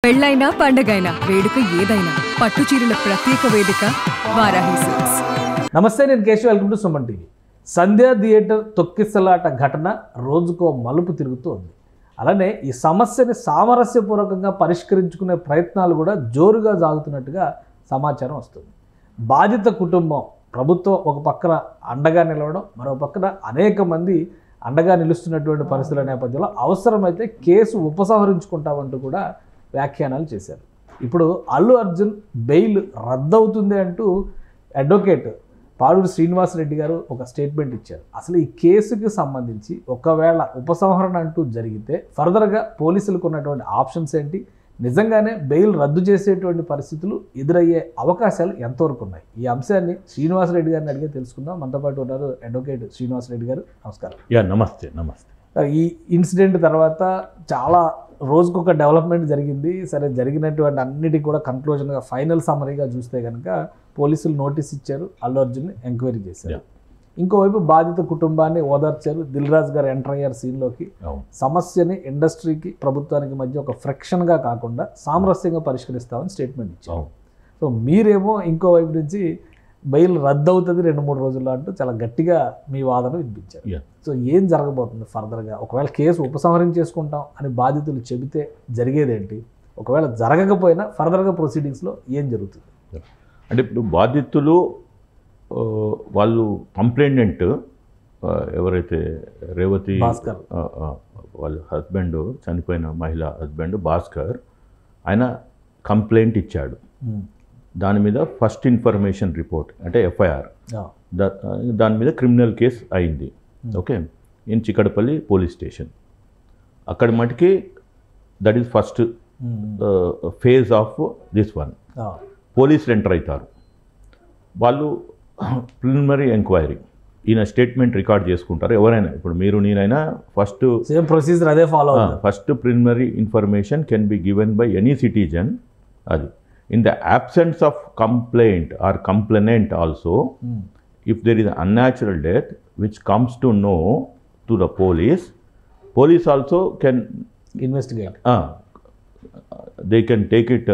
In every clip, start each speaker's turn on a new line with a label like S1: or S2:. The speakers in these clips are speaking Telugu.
S1: పెళ్ళైనా పండగైనా వేడుక ఏదైనా పట్టు చీరల ప్రత్యేక వేదిక వారాహి సిల్క్స్.
S2: నమస్తే, నేను Keshav. Welcome to Suman TV. Sandhya theatre తొక్కిసలాట ఘటన రోజుకో మలుపు తిరుగుతూ ఉంది. అలానే ఈ సమస్యని సామరస్యపూర్వకంగా పరిష్కరించుకునే ప్రయత్నాలు కూడా జోరుగా సాగుతున్నట్టుగా సమాచారం వస్తుంది. బాధిత కుటుంబం ప్రభుత్వం ఒక పక్కన అండగా నిలవడం, మరో పక్కన అనేక మంది అండగా నిలుస్తున్నటువంటి పరిస్థితుల నేపథ్యంలో అవసరమైతే కేసు ఉపసంహరించుకుంటామంటూ కూడా వ్యాఖ్యానాలు చేశారు. ఇప్పుడు అల్లు అర్జున్ బెయిల్ రద్దవుతుంది అంటూ అడ్వకేట్ పాడూరి శ్రీనివాసరెడ్డి గారు ఒక స్టేట్మెంట్ ఇచ్చారు. అసలు ఈ కేసుకి సంబంధించి ఒకవేళ ఉపసంహరణ అంటూ జరిగితే ఫర్దర్గా పోలీసులకు ఉన్నటువంటి ఆప్షన్స్ ఏంటి, నిజంగానే బెయిల్ రద్దు చేసేటువంటి పరిస్థితులు ఎదురయ్యే అవకాశాలు ఎంతవరకు ఉన్నాయి, ఈ అంశాన్ని శ్రీనివాసరెడ్డి గారిని అడిగే తెలుసుకుందాం. మనతో పాటు ఉన్నారు అడ్వకేట్ శ్రీనివాసరెడ్డి గారు. నమస్కారం.
S3: నమస్తే.
S2: ఈ ఇన్సిడెంట్ తర్వాత చాలా రోజుకొక డెవలప్మెంట్ జరిగింది. సరే, జరిగినటువంటి అన్నిటికీ కూడా కన్క్లూజన్గా ఫైనల్ సమరీగా చూస్తే కనుక పోలీసులు నోటీస్ ఇచ్చారు, అల్లు అర్జున్ని ఎంక్వైరీ చేశారు. ఇంకోవైపు బాధిత కుటుంబాన్ని ఓదార్చారు, దిల్ రాజు గారు ఎంటర్ అయ్యారు సీన్లోకి. సమస్యని ఇండస్ట్రీకి ప్రభుత్వానికి మధ్య ఒక ఫ్రిక్షన్గా కాకుండా సామరస్యంగా పరిష్కరిస్తామని స్టేట్మెంట్ ఇచ్చారు. సో మీరేమో ఇంకోవైపు నుంచి బెయిల్ రద్దు అవుతుంది 2-3 రోజుల్లో అంటూ చాలా గట్టిగా మీ వాదన వినిపించారు. సో ఏం జరగబోతుంది ఫర్దర్గా? ఒకవేళ కేసు ఉపసంహరించేసుకుంటాం అని బాధితులు చెబితే జరిగేదేంటి? ఒకవేళ జరగకపోయినా ఫర్దర్గా ప్రొసీడింగ్స్లో ఏం జరుగుతుంది?
S3: అంటే ఇప్పుడు బాధితులు వాళ్ళు కంప్లైంట్ ఎవరైతే రేవతి
S2: భాస్కర్
S3: వాళ్ళ హస్బెండ్, చనిపోయిన మహిళ హస్బెండ్ భాస్కర్, ఆయన కంప్లైంట్ ఇచ్చాడు. దాని మీద ఫస్ట్ ఇన్ఫర్మేషన్ రిపోర్ట్ అంటే ఎఫ్ఐఆర్, దాని మీద క్రిమినల్ కేసు అయింది. Okay, in Chikkadpally police station. అక్కడ మటుకి that is first phase of this one. పోలీసులు ఎంటర్ అవుతారు. వాళ్ళు ప్రిలిమినరీ ఎంక్వైరీ, ఈయన స్టేట్మెంట్ రికార్డ్ చేసుకుంటారు. ఎవరైనా, ఇప్పుడు మీరు నేనైనా ఫస్ట్
S2: సేమ్ ప్రొసీజర్ అదే follow.
S3: First preliminary information can be given by any citizen. అది in the absence of complaint or complainant also, if there is an unnatural death which comes to know to the police also can
S2: investigate.
S3: They can take it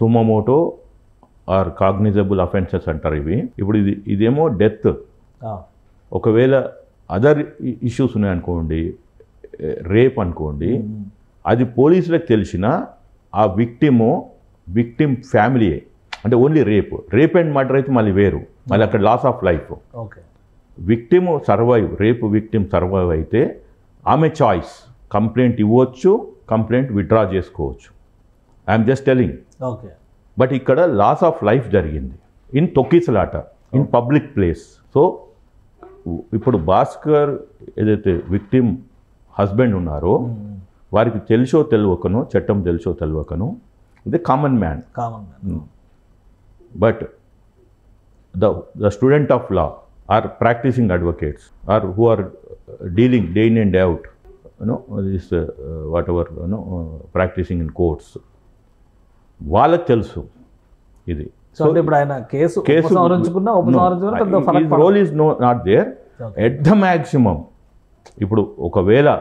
S3: sumo moto or cognizable offenses అంటారు ఇవి. ఇప్పుడు ఇదేమో డెత్. ఒకవేళ అదర్ ఇష్యూస్ ఉన్నాయనుకోండి, రేప్ అనుకోండి, అది పోలీసులకు తెలిసిన ఆ విక్టిమ్ ఫ్యామిలీయే. అంటే ఓన్లీ రేప్ అండ్ మర్డర్ అయితే మళ్ళీ వేరు, మళ్ళీ అక్కడ loss of life.
S2: Okay,
S3: victim survive, victim survive అయితే ఆమె చాయిస్, కంప్లైంట్ ఇవ్వచ్చు, కంప్లైంట్ విత్డ్రా చేసుకోవచ్చు. I'm just telling.
S2: Okay,
S3: but ఇక్కడ లాస్ ఆఫ్ లైఫ్ జరిగింది ఇన్ తొక్కిసలాట, ఇన్ పబ్లిక్ ప్లేస్. సో ఇప్పుడు భాస్కర్ ఏదైతే విక్టిమ్ హస్బెండ్ ఉన్నారో వారికి తెలుసో తెలియకను, చట్టం తెలుసో తెలియకను, ఇది common man. But the student of law or practicing advocates or who are dealing day in and out this what practicing in courts, వాళ్ళకి తెలుసు ఇది.
S2: సో ఇప్పుడు ఆయన case
S3: role is not there at the maximum. ఇప్పుడు ఒకవేళ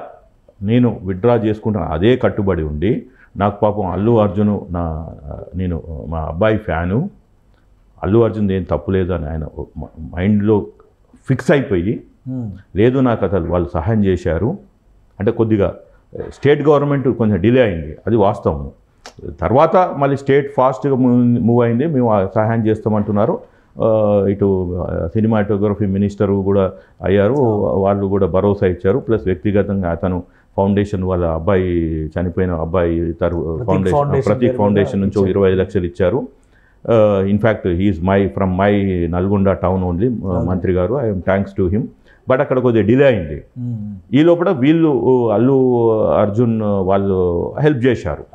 S3: నేను విత్డ్రా చేసుకుంటాను, అదే కట్టుబడి ఉండి, నాకు పాపం అల్లు అర్జున్ నేను మా అబ్బాయి ఫ్యాను, అల్లు అర్జున్ ఏం తప్పులేదు అని ఆయన మైండ్లో ఫిక్స్ అయిపోయి, లేదు నాకు అసలు వాళ్ళు సహాయం చేశారు అంటే, కొద్దిగా స్టేట్ గవర్నమెంట్ కొంచెం డిలే అయింది, అది వాస్తవం. తర్వాత మళ్ళీ స్టేట్ ఫాస్ట్గా మూవ్ అయింది, మేము సహాయం చేస్తామంటున్నారు. ఇటు సినిమాటోగ్రఫీ మినిస్టరు కూడా అయ్యారు, వాళ్ళు కూడా భరోసా ఇచ్చారు. ప్లస్ వ్యక్తిగతంగా అతను ఫౌండేషన్, వాళ్ళ అబ్బాయి చనిపోయిన అబ్బాయి ఫౌండేషన్, ప్రతీక్ ఫౌండేషన్ నుంచి 25 లక్షలు ఇచ్చారు. In fact he's from my Nalgonda town only, మంత్రి గారు. I'm thanks to him. But అక్కడ కొద్దిగా డిలే అయింది. ఈ లోపల వీళ్ళు అల్లు అర్జున్ వాళ్ళు హెల్ప్ చేశారు.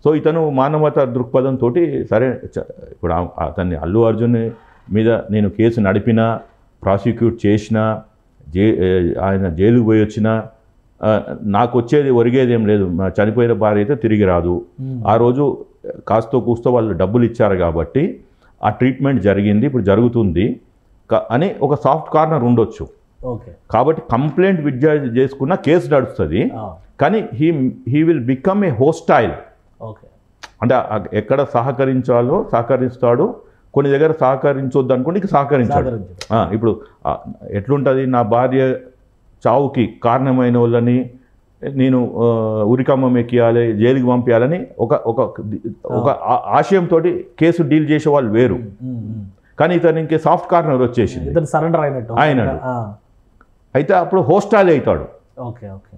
S3: సో ఇతను మానవతా దృక్పథంతో సరే, ఇప్పుడు అతన్ని అల్లు అర్జున్ మీద నేను కేసు నడిపినా, ప్రాసిక్యూట్ చేసినా, ఆయన జైలుకు పోయి వచ్చినా నాకు వచ్చేది ఒరిగేది ఏం లేదు. చనిపోయిన భార్య అయితే తిరిగి రాదు. ఆ రోజు కాస్తో కూస్తో వాళ్ళు డబ్బులు ఇచ్చారు కాబట్టి ఆ ట్రీట్మెంట్ జరిగింది, ఇప్పుడు జరుగుతుంది అని ఒక సాఫ్ట్ కార్నర్ ఉండొచ్చు. కాబట్టి కంప్లైంట్ విత్డ్రా చేసుకున్న కేసు నడుస్తుంది. కానీ he will become a hostile
S2: okay.
S3: అంటే ఎక్కడ సహకరించాలో సహకరిస్తాడు, కొన్ని దగ్గర సహకరించొద్దు అనుకోండి ఇక సహకరించాడు. ఇప్పుడు ఎట్లుంటుంది, నా భార్య చావుకి కారణమైన వాళ్ళని నేను ఉరికమ్మం ఎక్కియాలి, జైలుకి పంపించాలని ఒక ఆశయంతో కేసు డీల్ చేసే వాళ్ళు వేరు. కానీ ఇతను ఇంకే సాఫ్ట్ కార్నర్ వచ్చేసింది,
S2: సరెండర్
S3: అయినాడు. అయితే అప్పుడు హోస్టైల్ అవుతాడు.
S2: Okay okay.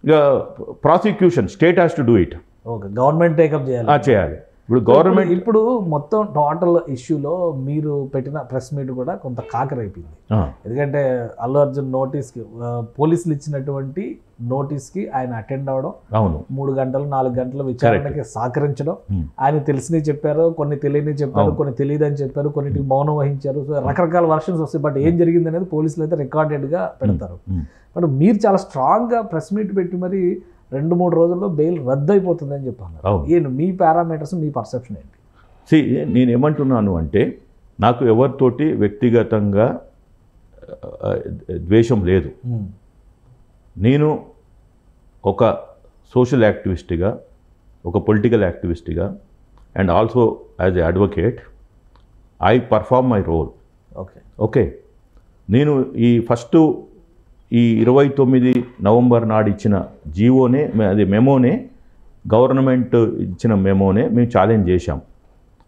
S3: ఇక prosecution state has to do it.
S2: Okay, government take up చేయాలి.
S3: ఇప్పుడు గవర్నమెంట్
S2: ఇప్పుడు మొత్తం టోటల్ ఇష్యూలో మీరు పెట్టిన ప్రెస్ మీట్ కూడా కొంత కాకరైపోయింది. ఎందుకంటే అల్లు అర్జున్ నోటీస్కి, పోలీసులు ఇచ్చినటువంటి నోటీస్కి ఆయన అటెండ్ అవ్వడం,
S3: అవును
S2: 3 గంటలు 4 గంటల విచారణకి సహకరించడం, ఆయన తెలిసినవి చెప్పారు, కొన్ని తెలియని చెప్పారు, కొన్ని తెలియదని చెప్పారు, కొన్నిటికి మౌనం వహించారు. సో రకరకాల వర్షన్స్ వస్తాయి. బట్ ఏం జరిగింది అనేది పోలీసులు అయితే రికార్డెడ్గా పెడతారు. బట్ మీరు చాలా స్ట్రాంగ్గా ప్రెస్ మీట్ పెట్టి మరి 2-3 రోజుల్లో బెయిల్ రద్దు అయిపోతుందని చెప్పాను. మీ పారామీటర్స్, మీ పర్సెప్షన్ ఏంటి?
S3: నేను ఏమంటున్నాను అంటే, నాకు ఎవరితోటి వ్యక్తిగతంగా ద్వేషం లేదు. నేను ఒక సోషల్ యాక్టివిస్ట్గా, ఒక పొలిటికల్ యాక్టివిస్ట్గా and also as a advocate I perform my role. Okay. నేను ఈ ఫస్ట్ ఈ 29 నవంబర్ నాడు ఇచ్చిన జీవోనే, అది మెమోనే, గవర్నమెంట్ ఇచ్చిన మెమోనే మేము ఛాలెంజ్ చేశాం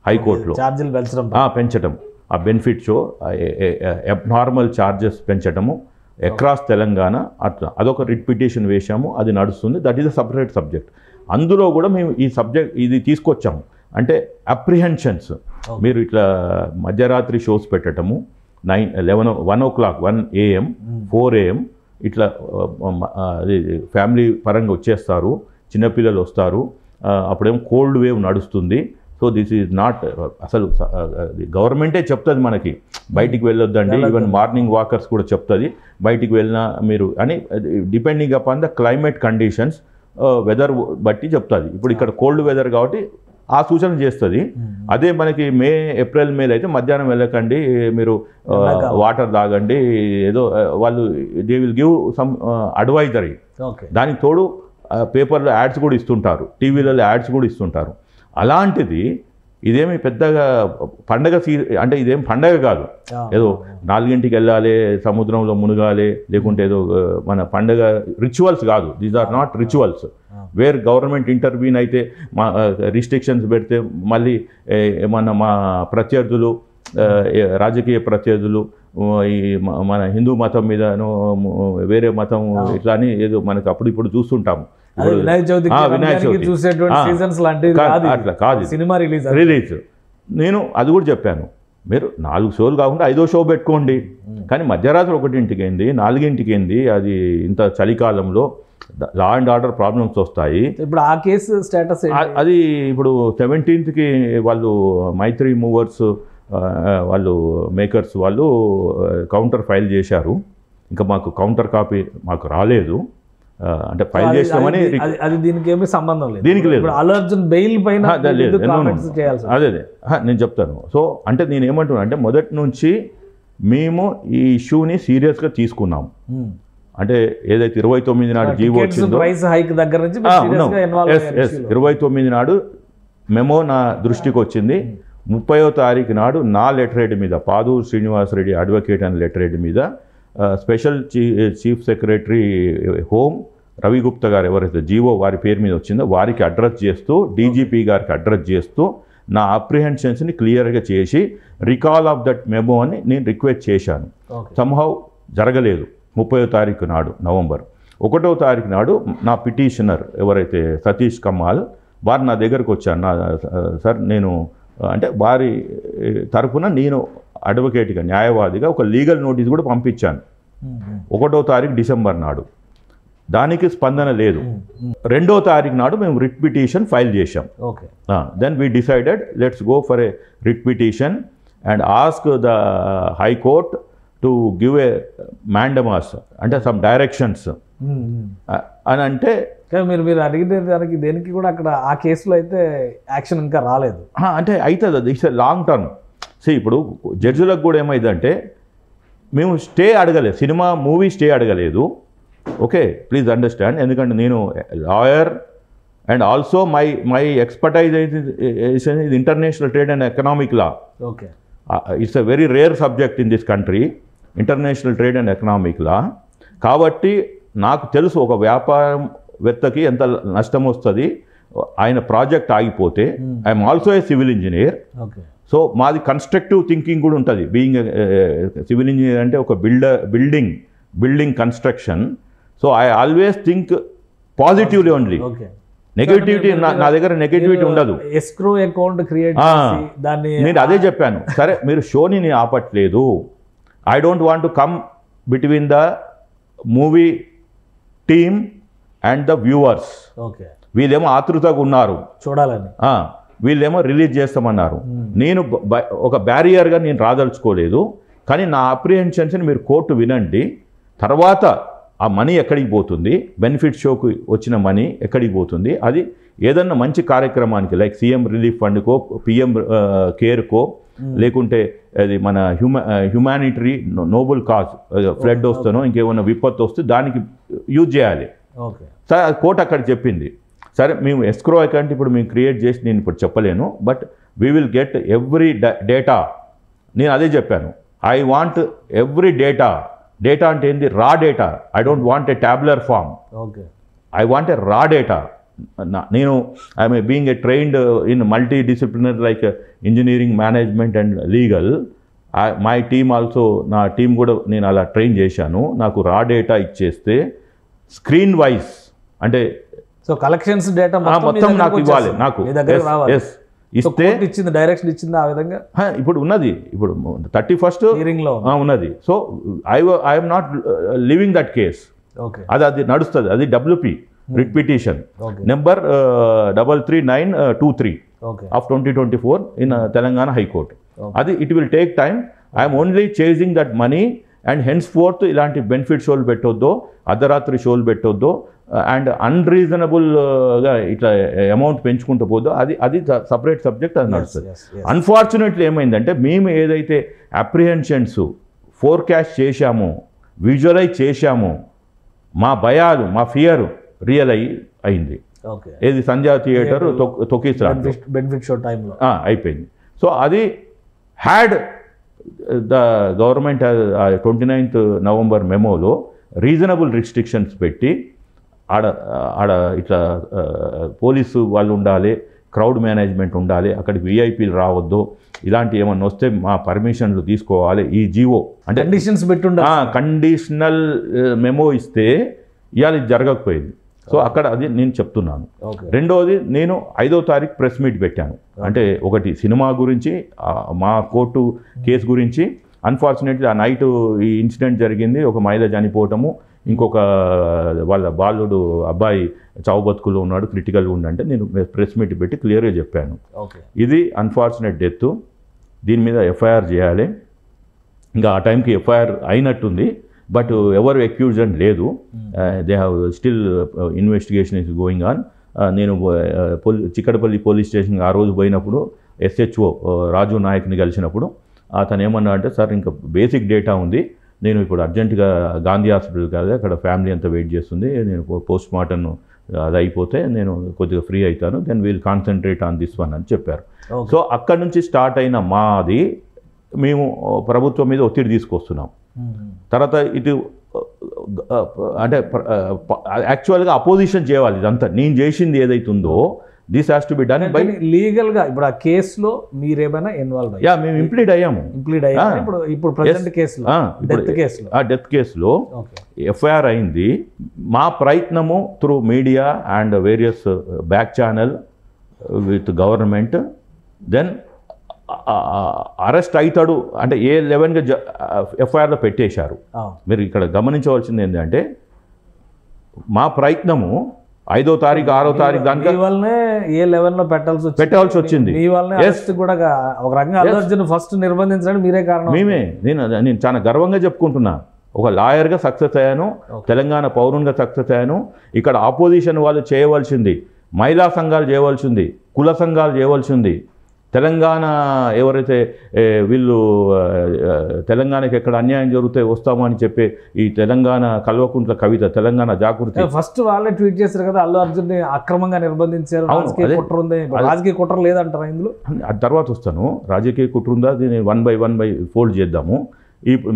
S3: హైకోర్టులో.
S2: ఛార్జీలు
S3: పెంచడం, ఆ బెనిఫిట్ షో అబ్నార్మల్ ఛార్జెస్ పెంచడము అక్రాస్ తెలంగాణ, అట్లా అదొక రిట్ పిటిషన్ వేశాము, అది నడుస్తుంది. That is a separate subject. అందులో కూడా మేము ఈ సబ్జెక్ట్ ఇది తీసుకొచ్చాము. అంటే అప్రిహెన్షన్స్, మీరు ఇట్లా మధ్యరాత్రి షోస్ పెట్టడము, 1 o'clock 1 AM 4 AM ఇట్లా అది ఫ్యామిలీ పరంగా వచ్చేస్తారు, చిన్నపిల్లలు వస్తారు, అప్పుడేమో కోల్డ్ వేవ్ నడుస్తుంది. సో దిస్ ఈజ్ నాట్, అసలు గవర్నమెంటే చెప్తుంది మనకి బయటికి వెళ్ళొద్దండి, ఈవెన్ మార్నింగ్ వాకర్స్ కూడా చెప్తుంది బయటికి వెళ్ళినా మీరు అని, depending upon the climate conditions, weather బట్టి చెప్తుంది. ఇప్పుడు ఇక్కడ కోల్డ్ వెదర్ కాబట్టి ఆ సూచన చేస్తుంది. అదే మనకి ఏప్రిల్ మేలో అయితే మధ్యాహ్నం వెళ్ళకండి, మీరు వాటర్ తాగండి, ఏదో వాళ్ళు they will give some advisory. దానికి తోడు పేపర్లో యాడ్స్ కూడా ఇస్తుంటారు, టీవీలలో యాడ్స్ కూడా ఇస్తుంటారు. అలాంటిది ఇదేమి పెద్దగా పండగ అంటే ఇదేం పండగ కాదు, ఏదో 4 వెళ్ళాలి, సముద్రంలో మునగాలి, లేకుంటే ఏదో మన పండగ రిచువల్స్ కాదు. These are not rituals where government intervene అయితే మా రిస్ట్రిక్షన్స్ పెడితే మళ్ళీ ఏమన్నా మా ప్రత్యర్థులు, రాజకీయ ప్రత్యర్థులు ఈ మన హిందూ మతం మీదనో వేరే మతం ఇట్లా అని ఏదో మనకు అప్పుడు ఇప్పుడు చూస్తుంటాము.
S2: వినాయక చవితి
S3: అట్లా కాదు రిలీజ్. నేను అది కూడా చెప్పాను, మీరు 4 షోలు కాకుండా 5వ షో పెట్టుకోండి, కానీ మధ్యరాత్రి 1ంటికి ఏంది, 4ంటికి ఏంది, అది ఇంత చలికాలంలో లా అండ్ ఆర్డర్ ప్రాబ్లమ్స్ వస్తాయి.
S2: ఇప్పుడు ఆ కేసు స్టేటస్
S3: అది ఇప్పుడు 17th వాళ్ళు మైత్రి మూవర్స్ వాళ్ళు మేకర్స్ వాళ్ళు కౌంటర్ ఫైల్ చేశారు. ఇంకా మాకు కౌంటర్ కాపీ మాకు రాలేదు, అంటే ఫైల్ చేసామని.
S2: అది దీనికి ఏమీ సంబంధం లేదు,
S3: దీనికి లేదు.
S2: అల్లు అర్జున్ బెయిల్ పైన
S3: అదే నేను చెప్తాను. సో అంటే నేను ఏమంటున్నా అంటే, మొదటి నుంచి మేము ఈ ఇష్యూని సీరియస్గా తీసుకున్నాం. అంటే ఏదైతే 29 నాడు జీవో వచ్చిందో, 29 నాడు మెమో నా దృష్టికి వచ్చింది. 30వ తారీఖు నాడు నా లెటర్ హెడ్ మీద, పాదూరు శ్రీనివాసరెడ్డి అడ్వకేట్ అనే లెటర్ హెడ్ మీద special chief secretary home Ravi Gupta గారు ఎవరైతే జీవో వారి పేరు మీద వచ్చిందో వారికి అడ్రస్ చేస్తూ, డీజీపీ గారికి అడ్రస్ చేస్తూ నా అప్రిహెన్షన్స్ని క్లియర్గా చేసి రికాల్ ఆఫ్ దట్ మెమో అని నేను రిక్వెస్ట్ చేశాను. సంహౌ జరగలేదు. 30వ తారీఖు నాడు నవంబర్, 1వ తారీఖు నాడు నా పిటిషనర్ ఎవరైతే సతీష్ కమ్మాల్ వారు నా దగ్గరకు వచ్చారు. సార్ నేను అంటే వారి తరఫున నేను అడ్వకేట్గా, న్యాయవాదిగా ఒక లీగల్ నోటీస్ కూడా పంపించాను 1వ తారీఖు డిసెంబర్ నాడు. దానికి స్పందన లేదు. 2వ తారీఖు నాడు మేము రిట్ పిటిషన్ ఫైల్ చేశాం. Then we decided let's go for a writ petition and ask the high court to give a mandamus, అంటే సమ్ డైరెక్షన్స్ అని. అంటే
S2: మీరు అడిగిన దానికి దేనికి కూడా అక్కడ ఆ కేసులో అయితే యాక్షన్ ఇంకా రాలేదు.
S3: అంటే అవుతుంది, అది ఇట్స్ లాంగ్ టర్మ్. ఇప్పుడు జడ్జిలకు కూడా ఏమైందంటే, మేము స్టే అడగలేదు, సినిమా మూవీ స్టే అడగలేదు. Okay, please understand. ఎందుకంటే నేను lawyer and also my expertise is international trade and economic law.
S2: Okay.
S3: It's a very rare subject in this country, international trade and economic law. కాబట్టి నాకు తెలుసు ఒక వ్యాపారవేత్తకి ఎంత నష్టం వస్తుంది ఆయన ప్రాజెక్ట్ ఆగిపోతే. I'm also a civil engineer.
S2: Okay.
S3: So మాది కన్స్ట్రక్టివ్ థింకింగ్ కూడా ఉంటుంది. బీయింగ్ సివిల్ ఇంజనీర్ అంటే ఒక building construction. So I always think positively only.
S2: Okay.
S3: Negativity నా దగ్గర నెగటివిటీ ఉండదు.
S2: ఎస్క్రో అకౌంట్ క్రియేట్ చేసి దాన్ని
S3: నేను అదే చెప్పాను. సరే మీరు షోని నేను ఆపట్లేదు. I don't want to come between the movie team and the viewers.
S2: Okay.
S3: వీళ్ళేమో ఆతృతగా ఉన్నారు
S2: చూడాలని,
S3: వీళ్ళేమో రిలీజ్ చేస్తామన్నారు. నేను ఒక బ్యారియర్గా నేను రాదలుచుకోలేదు. కానీ నా అప్రిహెన్షన్స్ని మీరు కోర్టు వినండి. తర్వాత ఆ మనీ ఎక్కడికి పోతుంది, బెనిఫిట్ షోకి వచ్చిన మనీ ఎక్కడికి పోతుంది, అది ఏదన్నా మంచి కార్యక్రమానికి లైక్ సీఎం రిలీఫ్ ఫండ్కో, పిఎం కేర్కో, లేకుంటే అది మన హ్యుమానిటరీ నోబుల్ కాజ్, ఫ్లడ్ వస్తానో ఇంకేమన్నా విపత్తు వస్తే దానికి యూజ్ చేయాలి.
S2: ఓకే.
S3: సరే కోర్టు అక్కడ చెప్పింది. సరే మేము ఎస్క్రో అకౌంట్ ఇప్పుడు మేము క్రియేట్ చేసి నేను ఇప్పుడు చెప్పలేను, but we will get every data. నేను అదే చెప్పాను. I want every data. Data అంటే ఏంది? Raw data. I don't want a tabular form.
S2: Okay.
S3: I want a raw data. నేను I'm being a trained in multi disciplinary like engineering, management and legal. My team also, నా టీం కూడా నేను అలా ట్రైన్ చేశాను. నాకు రా డేటా ఇచ్చేస్తే స్క్రీన్ వైజ్ అంటే
S2: సో కలెక్షన్స్ డేటా
S3: మొత్తం నాకు ఇవ్వాలి. నాకు ఇస్తే
S2: ఇచ్చింది, డైరెక్షన్ ఇచ్చింది ఆ విధంగా.
S3: ఇప్పుడు ఉన్నది, ఇప్పుడు 31st
S2: హియరింగ్లో
S3: ఉన్నది. So I'm not leaving that case.
S2: Okay.
S3: అది నడుస్తుంది. అది WP writ petition number 33923 of 2024 in Telangana high court. అది it will take time. I'm only chasing that money and hence forth ఇలాంటి బెనిఫిట్ షోలు పెట్టొద్దో, అర్ధరాత్రి షోలు పెట్టొద్దో, అండ్ అన్రీజనబుల్గా ఇట్లా అమౌంట్ పెంచుకుంటూ పోద్దో, అది సపరేట్ సబ్జెక్ట్, అది నడుస్తుంది. అన్ఫార్చునేట్లీ ఏమైందంటే మేము ఏదైతే అప్రిహెన్షన్స్ ఫోర్కాస్ట్ చేశామో, విజువలైజ్ చేశామో, మా భయాలు, మా ఫియర్ రియల్ అయింది. ఏది సంధ్యా థియేటర్ తొక్కిస్రా
S2: బెనిఫిట్ షో టైంలో
S3: అయిపోయింది. సో అది had the government 29th November మెమోలో రీజనబుల్ రిస్ట్రిక్షన్స్ పెట్టి ఆడ ఇట్లా పోలీసు వాళ్ళు ఉండాలి, క్రౌడ్ మేనేజ్మెంట్ ఉండాలి, అక్కడికి విఐపీలు రావద్దు, ఇలాంటి ఏమన్నా వస్తే మా పర్మిషన్లు తీసుకోవాలి. ఈ జీవో అంటే
S2: కండిషన్స్ పెట్టుండ
S3: కండిషనల్ మెమో ఇస్తే ఇవాళ ఇది జరగకపోయింది. సో అక్కడ అది నేను చెప్తున్నాను. రెండవది, నేను 5వ తారీఖు ప్రెస్ మీట్ పెట్టాను. అంటే ఒకటి సినిమా గురించి, మా కోర్టు కేసు గురించి. అన్ఫార్చునేట్లీ ఆ నైట్ ఈ ఇన్సిడెంట్ జరిగింది, ఒక మహిళ చనిపోవటము, ఇంకొక వాళ్ళ బాలుడు అబ్బాయి చావు బతుకులో ఉన్నాడు, క్రిటికల్గా ఉండంటే నేను ప్రెస్ మీట్ పెట్టి క్లియర్గా చెప్పాను. ఇది అన్ఫార్చునేట్ డెత్, దీని మీద ఎఫ్ఐఆర్ చేయాలి. ఇంకా ఆ టైంకి ఎఫ్ఐఆర్ అయినట్టుంది, బట్ ఎవరు అక్యూజ్డ్ లేదు. They have still investigation is going on. నేను చిక్కడపల్లి పోలీస్ స్టేషన్ ఆ రోజు పోయినప్పుడు SHO రాజు నాయక్ని కలిసినప్పుడు అతను ఏమన్నా అంటే, సార్ ఇంకా బేసిక్ డేటా ఉంది, నేను ఇప్పుడు అర్జెంటుగా గాంధీ హాస్పిటల్ కాదు, అక్కడ ఫ్యామిలీ అంతా వెయిట్ చేస్తుంది, నేను పోస్ట్ మార్టం అది అయిపోతే నేను కొద్దిగా ఫ్రీ అవుతాను, then we'll concentrate on this one అని చెప్పారు. సో అక్కడి నుంచి స్టార్ట్ అయిన మాది మేము ప్రభుత్వం మీద ఒత్తిడి తీసుకొస్తున్నాం. తర్వాత ఇటు అంటే యాక్చువల్గా అపోజిషన్ చేయాలి. ఇదంతా నేను చేసింది ఏదైతే ఉందో this has to be done by
S2: legal గా. ఇప్పుడు ఆ కేసులో మీరేమైనా ఇన్వాల్వ్ అయ్యా?
S3: మేము ఇంప్లీడ్ అయ్యాము.
S2: ఇప్పుడు ప్రెజెంట్ కేసులో
S3: డెత్ కేసులో ఎఫ్ఐఆర్ అయింది. మా ప్రయత్నము through media and various back channel with government, then arrest అవుతాడు అంటే ఏ లెవెన్గా ఎఫ్ఐఆర్లో పెట్టేశారు. మీరు ఇక్కడ గమనించవలసింది ఏంటంటే, మా ప్రయత్నము 5వ తారీఖు 6వ తారీఖు దానికి
S2: ఏ లెవెల్లో
S3: పెట్టాల్సి వచ్చింది.
S2: కూడా ఒక రకంగా అల్లు అర్జున్ ఫస్ట్ నిర్బంధించడానికి మీరే కారణం.
S3: నేను చాలా గర్వంగా చెప్పుకుంటున్నా. ఒక లాయర్గా సక్సెస్ అయ్యాను, తెలంగాణ పౌరునిగా సక్సెస్ అయ్యాను. ఇక్కడ ఆపోజిషన్ వాళ్ళు చేయవలసింది, మహిళా సంఘాలు చేయవలసింది, కుల సంఘాలు చేయవలసింది, తెలంగాణ ఎవరైతే వీళ్ళు తెలంగాణకి ఎక్కడ అన్యాయం జరిగితే వస్తామని చెప్పి ఈ తెలంగాణ కల్వకుంట్ల కవిత తెలంగాణ జాగృతి
S2: ఫస్ట్ వాళ్ళే ట్వీట్ చేశారు కదా, అల్లు అర్జున్ ని అక్రమంగా నిర్బంధించారు, రాజకీయ కుట్ర ఉంది, రాజకీయ కుట్ర లేదంటారా ఇందులో?
S3: ఆ తర్వాత వస్తాను, రాజకీయ కుట్ర ఉందా దీన్ని 1 by 1 ఫోల్డ్ చేద్దాము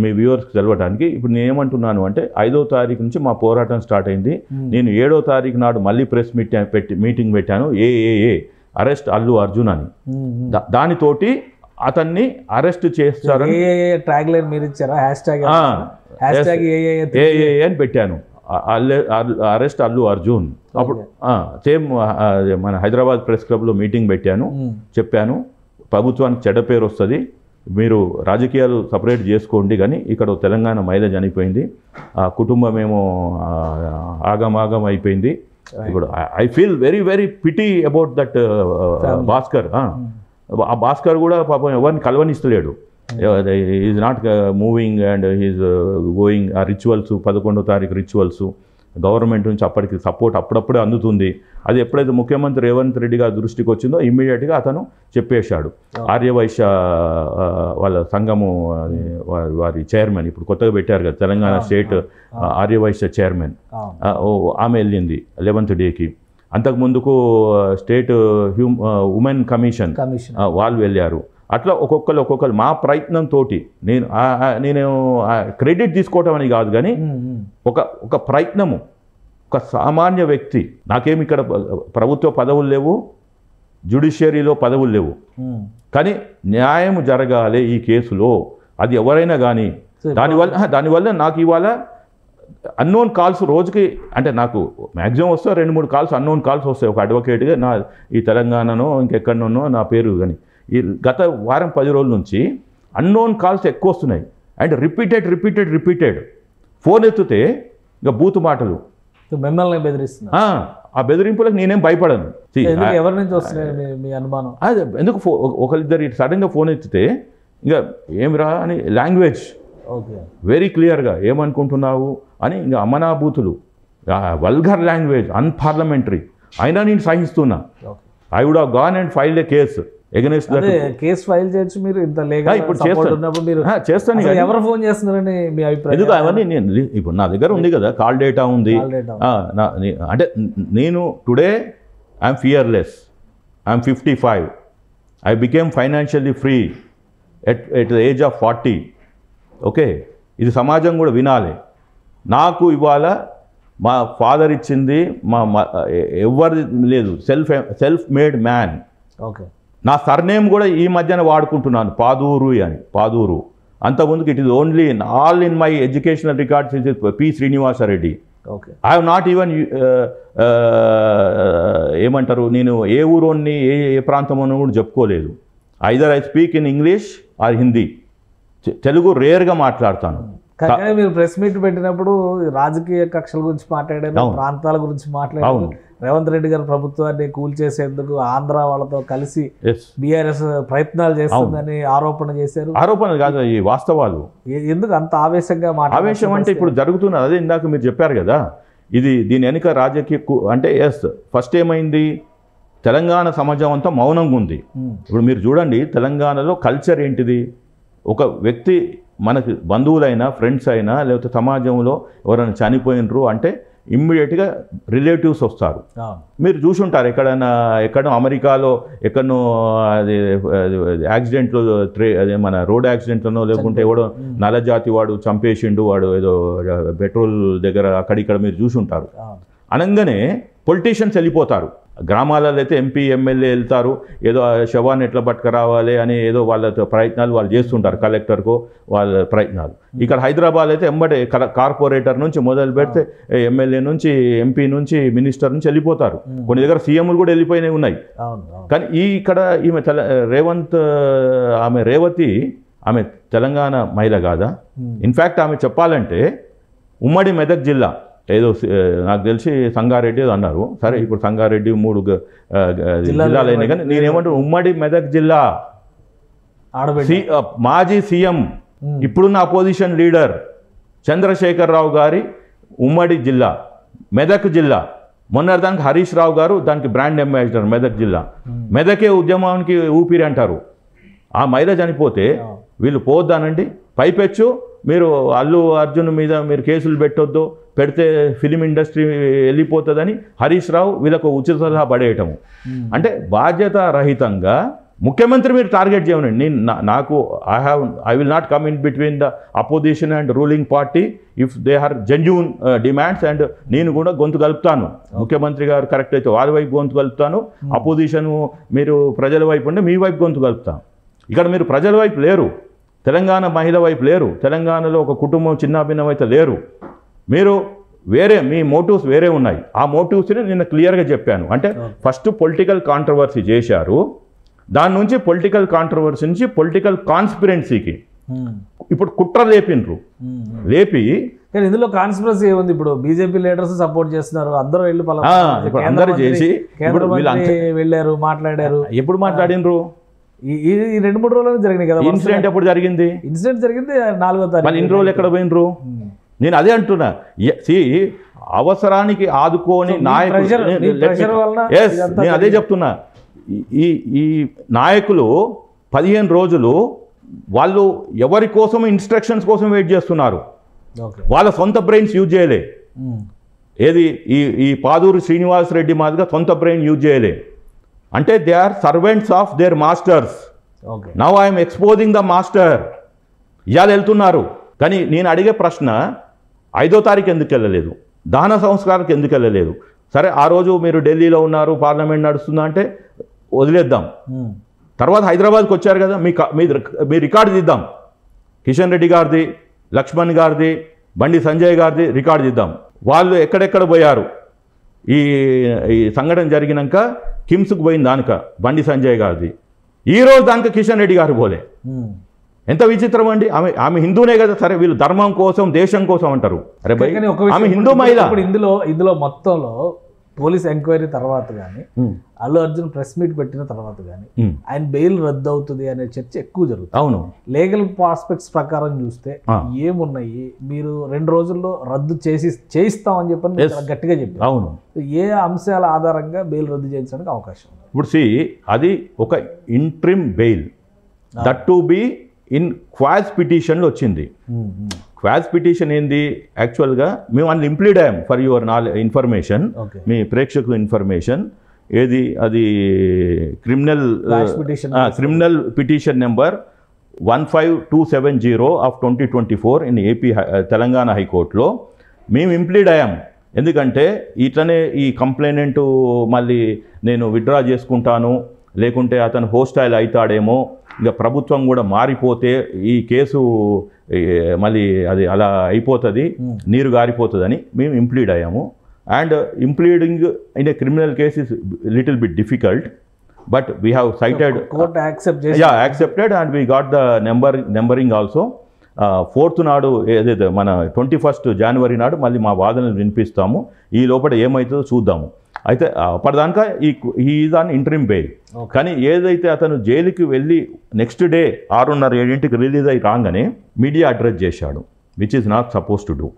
S3: మీ వ్యూవర్స్కి తెలవడానికి. ఇప్పుడు నేను ఏమంటున్నాను అంటే 5వ తారీఖు నుంచి మా పోరాటం స్టార్ట్ అయింది. నేను 7వ తారీఖు నాడు మళ్ళీ ప్రెస్ మీటింగ్ పెట్టాను, ఏఏఏ అరెస్ట్ అల్లు అర్జున్ అని. దానితోటి అతన్ని అరెస్ట్ చేస్తారని
S2: ట్యాగ్ లైన్ మీరు ఇచ్చారా,
S3: ఏఏఏ అని పెట్టాను, అరెస్ట్ అల్లు అర్జున్. అప్పుడు సేమ్ మన హైదరాబాద్ ప్రెస్ క్లబ్లో మీటింగ్ పెట్టాను, చెప్పాను ప్రభుత్వానికి చెడ్డ పేరు వస్తుంది, మీరు రాజకీయాలు సపరేట్ చేసుకోండి, కానీ ఇక్కడ తెలంగాణ మహిళ చనిపోయింది, ఆ కుటుంబం ఏమో ఆగమాగం అయిపోయింది. ఇప్పుడు I feel very very pity about that Bhaskar. ఆ భాస్కర్ కూడా పాపం ఎవరిని కలవనిస్తలేడు, is not moving and is going. ఆ రిచువల్స్ 11వ తారీఖు రిచువల్స్ గవర్నమెంట్ నుంచి అప్పటికి సపోర్ట్ అప్పుడప్పుడే అందుతుంది. అది ఎప్పుడైతే ముఖ్యమంత్రి రేవంత్ రెడ్డి గారి దృష్టికి వచ్చిందో ఇమ్మీడియట్గా అతను చెప్పేశాడు. ఆర్యవైశ్య వాళ్ళ సంఘము వారి చైర్మన్ ఇప్పుడు కొత్తగా పెట్టారు కదా తెలంగాణ స్టేట్ ఆర్యవైశ్య చైర్మన్, ఆమె వెళ్ళింది 11th డేకి. అంతకుముందుకు స్టేట్ ఉమెన్ కమిషన్ వాళ్ళు వెళ్ళారు. అట్లా ఒక్కొక్కరు మా ప్రయత్నంతో నేను క్రెడిట్ తీసుకోవటం అని కాదు, కానీ ఒక ప్రయత్నము, ఒక సామాన్య వ్యక్తి, నాకేమి ఇక్కడ ప్రభుత్వ పదవులు లేవు, జ్యుడిషియరీలో పదవులు లేవు, కానీ న్యాయం జరగాలి ఈ కేసులో, అది ఎవరైనా కానీ. దానివల్ల నాకు ఇవాళ అన్నోన్ కాల్స్ రోజుకి, అంటే నాకు మ్యాక్సిమం వస్తే 2-3 కాల్స్ అన్నోన్ కాల్స్ వస్తాయి ఒక అడ్వకేట్గా, నా ఈ తెలంగాణనో ఇంకెక్కడనో నా పేరు. కానీ ఈ గత వారం 10 రోజుల నుంచి అన్నోన్ కాల్స్ ఎక్కువ వస్తున్నాయి, అండ్ రిపీటెడ్ ఫోన్ ఎత్తితే ఇక బూతు మాటలు,
S2: మిమ్మల్ని బెదిరిస్తున్నా.
S3: ఆ బెదిరింపులకు నేనేం భయపడను.
S2: ఎవరి నుంచి వస్తున్నాయి మీ అనుమానం?
S3: అదే ఎందుకు ఒకరిద్దరు సడన్గా ఫోన్ ఎత్తితే ఇంకా ఏమిరా అని లాంగ్వేజ్ వెరీ క్లియర్గా ఏమనుకుంటున్నావు అని ఇంకా అమనాభూతులు, వల్గర్ లాంగ్వేజ్, అన్పార్లమెంటరీ, అయినా నేను సహిస్తున్నా. I would have gone and filed a case against that.
S2: Case file చేయొచ్చు మీరు, ఇంత లీగల్
S3: ఇప్పుడు
S2: ఉన్నప్పుడు మీరు
S3: చేస్తాను.
S2: ఎవరు ఫోన్ చేస్తున్నారని మీ అభిప్రాయం?
S3: ఎందుకు అవన్నీ నేను ఇప్పుడు నా దగ్గర ఉంది కదా, కాల్ డేటా ఉంది. అంటే నేను today I'm fearless, I'm 55, I became financially free at the age of 40. Okay, ఇది సమాజం కూడా వినాలి. నాకు ఇవాళ మా ఫాదర్ ఇచ్చింది ఎవరి లేదు, సెల్ఫ్ మేడ్ మ్యాన్.
S2: ఓకే,
S3: నా సర్నేమ్ కూడా ఈ మధ్యన వాడుకుంటున్నాను, పాదూరు అని. పాదూరు అంతకుముందుకు it is only all in my educational records is P Srinivasa Reddy.
S2: Okay,
S3: I have not even ఏమంటారు, నేను ఏ ఊరోని ఏ ప్రాంతంలో కూడా చెప్పుకోలేదు. Either I speak in English or Hindi, Telugu రేర్గా మాట్లాడతాను.
S2: కానీ మీరు ప్రెస్ మీట్ పెట్టినప్పుడు రాజకీయ కక్షల గురించి మాట్లాడారు, ప్రాంతాల గురించి మాట్లాడారు. రేవంత్ రెడ్డి గారు ప్రభుత్వాన్ని కూల్చేసేందుకు ఆంధ్ర వాళ్ళతో కలిసి బీఆర్ఎస్ ప్రయత్నాలు చేస్తుందని ఆరోపణ చేశారు.
S3: ఆరోపణలు కాదు, ఈ వాస్తవాలు.
S2: ఎందుకు అంత ఆవేశంగా
S3: ఆవేశం అంటే ఇప్పుడు జరుగుతున్నది అదే. ఇందాక మీరు చెప్పారు కదా, దీని వెనుక రాజకీయ అంటే ఫస్ట్ ఏమైంది, తెలంగాణ సమాజం అంతా మౌనంగా ఉంది. ఇప్పుడు మీరు చూడండి, తెలంగాణలో కల్చర్ ఏంటిది, ఒక వ్యక్తి మనకి బంధువులైనా ఫ్రెండ్స్ అయినా లేకపోతే సమాజంలో ఎవరైనా చనిపోయినరు అంటే ఇమ్మీడియట్గా రిలేటివ్స్ వస్తారు. మీరు చూసుంటారు ఎక్కడో అమెరికాలో ఎక్కడనో అది యాక్సిడెంట్లో అదే మన రోడ్ యాక్సిడెంట్లోనో లేకుంటే ఎవడో నల్లజాతి వాడు చంపేసిండు, వాడు ఏదో పెట్రోల్ దగ్గర అక్కడిక్కడ మీరు చూసుంటారు. అనగానే పొలిటీషియన్స్ వెళ్ళిపోతారు. గ్రామాలలో అయితే ఎంపీ ఎమ్మెల్యే వెళ్తారు, ఏదో శవాన్ని ఎట్లా పట్టుకురావాలి అని ఏదో వాళ్ళ ప్రయత్నాలు వాళ్ళు చేస్తుంటారు, కలెక్టర్కో వాళ్ళ ప్రయత్నాలు. ఇక్కడ హైదరాబాద్ అయితే ఎంబడే కార్పొరేటర్ నుంచి మొదలు పెడితే ఎమ్మెల్యే నుంచి ఎంపీ నుంచి మినిస్టర్ నుంచి వెళ్ళిపోతారు. కొన్ని దగ్గర సీఎంలు కూడా వెళ్ళిపోయినవి ఉన్నాయి. కానీ ఇక్కడ ఈమె రేవతి ఆమె తెలంగాణ మహిళ కాదా? ఇన్ఫ్యాక్ట్ ఆమె చెప్పాలంటే ఉమ్మడి మెదక్ జిల్లా ఏదో నాకు తెలిసి సంగారెడ్డి ఏదో అన్నారు. సరే, ఇప్పుడు సంగారెడ్డి 3 జిల్లాలైనా కానీ నేనేమంటాను, ఉమ్మడి మెదక్ జిల్లా మాజీ సీఎం ఇప్పుడున్న అపోజిషన్ లీడర్ చంద్రశేఖరరావు గారి ఉమ్మడి జిల్లా మెదక్ జిల్లా. మొన్నటిదానికి హరీష్ రావు గారు దానికి బ్రాండ్ అంబాసిడర్ మెదక్ జిల్లా. మెదకే ఉద్యమానికి ఊపిరి అంటారు. ఆ మహిళ చనిపోతే వీళ్ళు పోద్దానండి. పైపెచ్చు మీరు అల్లు అర్జున్ మీద మీరు కేసులు పెట్టొద్దు, పెడితే ఫిలిం ఇండస్ట్రీ వెళ్ళిపోతుందని హరీష్ రావు వీళ్ళకు ఉచిత సలహా పడేయటము. అంటే బాధ్యత రహితంగా ముఖ్యమంత్రి మీరు టార్గెట్ చేయమని. నేను నాకు I will not come in between the opposition and ruling party if they are genuine demands. And నేను కూడా గొంతు కలుపుతాను. ముఖ్యమంత్రి గారు కరెక్ట్ అయితే వాళ్ళ వైపు గొంతు కలుపుతాను, అపోజిషన్ మీరు ప్రజల వైపు ఉంటే మీ వైపు గొంతు కలుపుతాను. ఇక్కడ మీరు ప్రజల వైపు లేరు, తెలంగాణ మహిళ వైపు లేరు, తెలంగాణలో ఒక కుటుంబం చిన్నాభిన్నమైతే లేరు. మీరు వేరే మీ మోటివ్స్ వేరే ఉన్నాయి. ఆ మోటివ్స్ని నేను క్లియర్గా చెప్పాను. అంటే ఫస్ట్ పొలిటికల్ కాంట్రవర్సీ చేశారు, దాని నుంచి పొలిటికల్ కాంట్రవర్సీ నుంచి పొలిటికల్ కాన్స్పిరెన్సీకి ఇప్పుడు కుట్ర లేపినరు. లేపి
S2: కానీ ఇందులో కాన్స్పిరసీ ఏముంది? ఇప్పుడు బీజేపీ లీడర్స్ సపోర్ట్ చేస్తున్నారు, అందరూ వెళ్ళి
S3: అందరూ చేసి
S2: వెళ్ళారు, మాట్లాడారు.
S3: ఎప్పుడు మాట్లాడినరు?
S2: ఈ 2-3 రోజులు జరిగినాయి కదా.
S3: ఇన్సిడెంట్ ఎప్పుడు జరిగింది?
S2: ఇన్సిడెంట్ జరిగింది 4వ తారీఖు.
S3: ఇన్ని రోజులు ఎక్కడ పోయినరు? నేను అదే అంటున్నా. అవసరానికి ఆదుకోని నాయకులు, నేను అదే చెప్తున్నా. ఈ నాయకులు 15 రోజులు వాళ్ళు ఎవరి కోసం ఇన్స్ట్రక్షన్స్ కోసం వెయిట్ చేస్తున్నారు. వాళ్ళ సొంత బ్రెయిన్స్ యూజ్ చేయలే. ఏది ఈ పాదూరు శ్రీనివాస్ రెడ్డి మాదిరిగా సొంత బ్రెయిన్ యూజ్ చేయలే. అంటే they are servants of their masters. Now I'm exposing the master. ఇవాళ వెళ్తున్నారు. కానీ నేను అడిగే ప్రశ్న 5వ తారీఖు ఎందుకు వెళ్ళలేదు? దహన సంస్కారానికి ఎందుకు వెళ్ళలేదు? సరే ఆ రోజు మీరు ఢిల్లీలో ఉన్నారు, పార్లమెంట్ నడుస్తుందా అంటే వదిలేద్దాం. తర్వాత హైదరాబాద్కి వచ్చారు కదా, మీ రికార్డు తీద్దాం. కిషన్ రెడ్డి గారిది, లక్ష్మణ్ గారిది, బండి సంజయ్ గారిది రికార్డు తీద్దాం. వాళ్ళు ఎక్కడెక్కడ పోయారు ఈ సంఘటన జరిగినాక? కిమ్స్కి పోయిన దానిక బండి సంజయ్ గారిది. ఈరోజు దానిక కిషన్ రెడ్డి గారు పోలే. ఎంత విచిత్రం అండి. ఆమె హిందూనే కదా. సరే వీళ్ళు ధర్మం కోసం దేశం కోసం అంటారు. అరే భయ్, ఆమె హిందూ మహిళ.
S2: ఇందులో మొత్తంలో పోలీస్ ఎంక్వైరీ తర్వాత కానీ, అల్లు అర్జున్ ప్రెస్ మీట్ పెట్టిన తర్వాత కానీ ఆయన బెయిల్ రద్దు అవుతుంది అనే చర్చ ఎక్కువ జరుగుతుంది.
S3: అవును.
S2: లీగల్ ఆస్పెక్ట్స్ ప్రకారం చూస్తే ఏమున్నాయి? మీరు 2 రోజుల్లో రద్దు చేయిస్తామని చెప్పని గట్టిగా చెప్పారు.
S3: అవును.
S2: ఏ అంశాల ఆధారంగా బెయిల్ రద్దు చేయించడానికి అవకాశం ఉంది?
S3: ఇప్పుడు అది ఒక interim bail, that to be in quash పిటిషన్లో వచ్చింది. క్వాజ్ పిటిషన్ ఏంది? యాక్చువల్గా మేము అందులో ఇంప్లీడ్ అయ్యాం. ఫర్ యువర్ ఇన్ఫర్మేషన్, మీ ప్రేక్షకుల ఇన్ఫర్మేషన్. ఏది అది criminal petition number 15270 of 2024 in AP Telangana హైకోర్టులో మేము ఇంప్లీడ్ అయ్యాం. ఎందుకంటే ఇట్లనే ఈ కంప్లైనెంట్ మళ్ళీ నేను విత్డ్రా చేసుకుంటాను, లేకుంటే అతను హోస్టైల్ అవుతాడేమో, ఇక ప్రభుత్వం కూడా మారిపోతే ఈ కేసు మళ్ళీ అది అలా అయిపోతుంది, నీరు గారిపోతుందని మేము ఇంప్లీడ్ అయ్యాము. And impleading in a criminal case is little bit difficult, but we have cited, accepted and we got the numbering also. 4th నాడు ఏదైతే మన 21st జనవరి నాడు మళ్ళీ మా వాదనలు వినిపిస్తాము. ఈ లోపల ఏమవుతుందో చూద్దాము. అయితే అప్పటిదాకా ఈ దాని ఇంటరిమ్ బెయిల్. కానీ ఏదైతే అతను జైలుకి వెళ్ళి నెక్స్ట్ డే 6:30-7కి రిలీజ్ అయ్యి రాగానే మీడియా అడ్రస్ చేశాడు, which is not suppose to do.